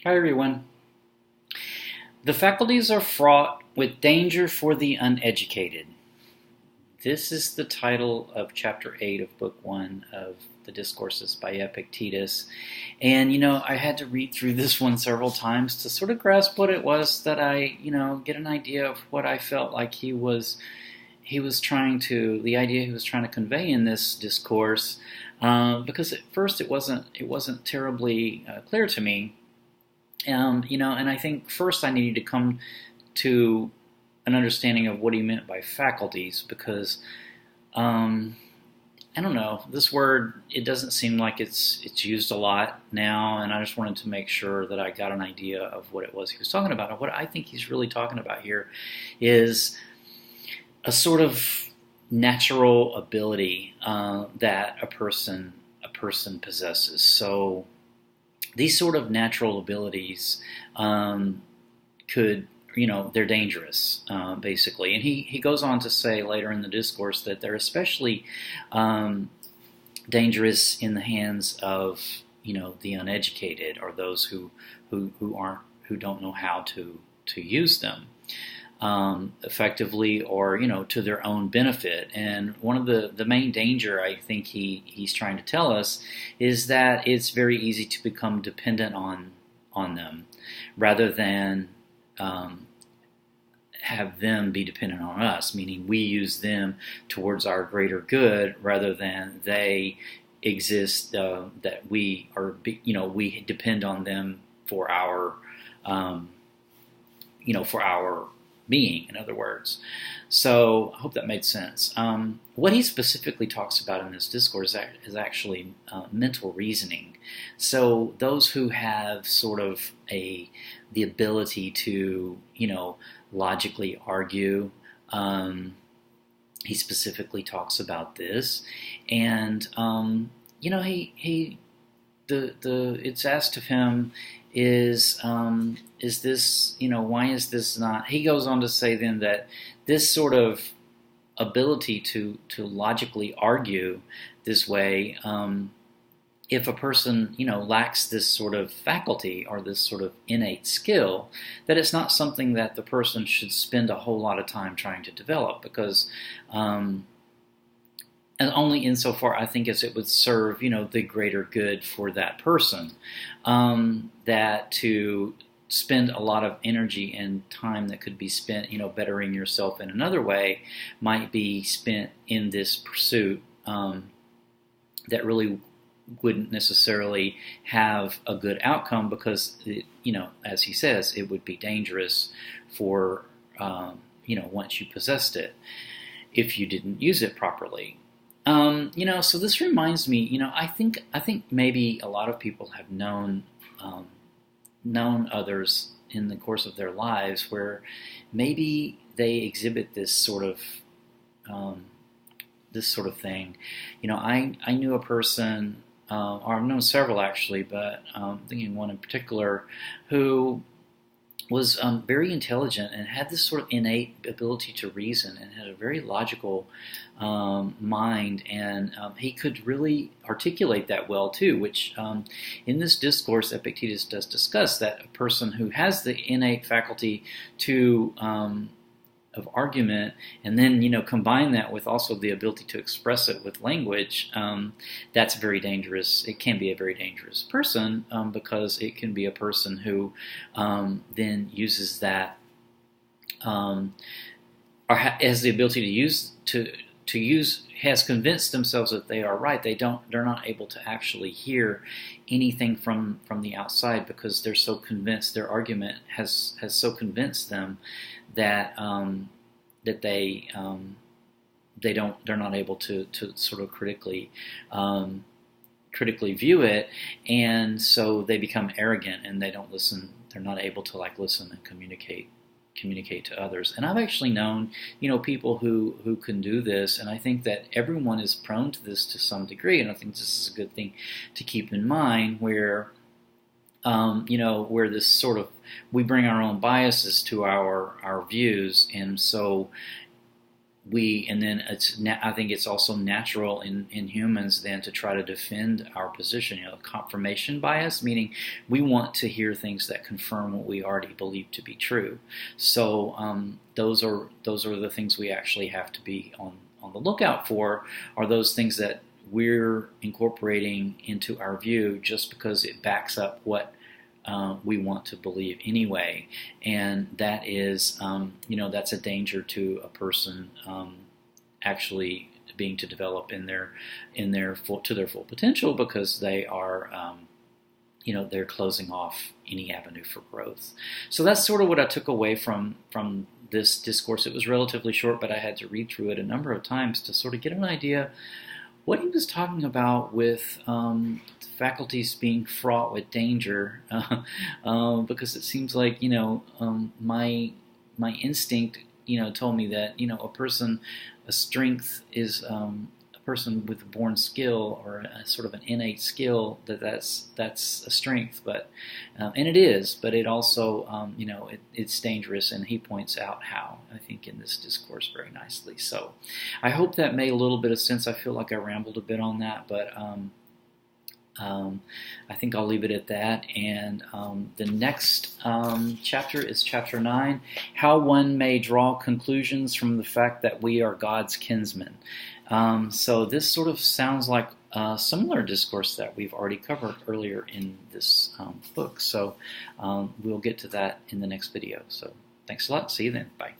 Hi everyone. The faculties are fraught with danger for the uneducated. This is the title of Chapter 8 of Book 1 of the Discourses by Epictetus. And, I had to read through this one several times to sort of grasp what it was that I, get an idea of what I felt like the idea he was trying to convey in this discourse. Because at first it wasn't terribly clear to me. And I think first I needed to come to an understanding of what he meant by faculties, because I don't know, this word, it doesn't seem like it's used a lot now, and I just wanted to make sure that I got an idea of what it was he was talking about. And what I think he's really talking about here is a sort of natural ability that a person possesses. So these sort of natural abilities they're dangerous, basically. And he goes on to say later in the discourse that they're especially dangerous in the hands of, the uneducated, or those who don't know how to use them effectively, or to their own benefit. And one of the main danger I think he's trying to tell us is that it's very easy to become dependent on them, rather than have them be dependent on us, meaning we use them towards our greater good, rather than they exist, that we we depend on them for our for our being, in other words. So I hope that made sense. What he specifically talks about in this discourse is actually mental reasoning. So those who have sort of the ability to, logically argue, he specifically talks about this. And it's asked of him, is this, why is this not? He goes on to say then that this sort of ability to logically argue this way, if a person lacks this sort of faculty, or this sort of innate skill, that it's not something that the person should spend a whole lot of time trying to develop, because and only insofar, I think, as it would serve, the greater good for that person. That to spend a lot of energy and time that could be spent, bettering yourself in another way, might be spent in this pursuit that really wouldn't necessarily have a good outcome, because, as he says, it would be dangerous for, once you possessed it, if you didn't use it properly. So this reminds me, I think maybe a lot of people have known others in the course of their lives where maybe they exhibit this sort of thing. I knew a person, or I've known several actually, but I'm thinking one in particular, who was very intelligent and had this sort of innate ability to reason, and had a very logical mind, and he could really articulate that well too, which in this discourse Epictetus does discuss, that a person who has the innate faculty to of argument, and then combine that with also the ability to express it with language, that's very dangerous. It can be a very dangerous person, because it can be a person who then uses that, or has the ability to use, has convinced themselves that they are right. They're not able to actually hear anything from the outside, because they're so convinced, their argument has so convinced them that that they're not able to sort of critically view it, and so they become arrogant, and they don't listen. They're not able to listen and communicate to others. And I've actually known people who can do this, and I think that everyone is prone to this to some degree, and I think this is a good thing to keep in mind, where where this sort of, we bring our own biases to our views, and so and then I think it's also natural in humans then to try to defend our position. Confirmation bias, meaning we want to hear things that confirm what we already believe to be true. So those are the things we actually have to be on the lookout for. Are those things that we're incorporating into our view just because it backs up what we want to believe anyway, and that is, that's a danger to a person actually being to develop to their full potential, because they are, they're closing off any avenue for growth. So that's sort of what I took away from this discourse. It was relatively short, but I had to read through it a number of times to sort of get an idea what he was talking about with faculties being fraught with danger, because it seems like my instinct told me that a strength is a person with a born skill, or a sort of an innate skill, that's a strength, but and it is, but it also it's dangerous, and he points out how, I think, in this discourse very nicely. So I hope that made a little bit of sense. I feel like I rambled a bit on that, but I think I'll leave it at that. And the next chapter is chapter 9, how one may draw conclusions from the fact that we are God's kinsmen. So this sort of sounds like a similar discourse that we've already covered earlier in this book. So we'll get to that in the next video. So thanks a lot. See you then. Bye.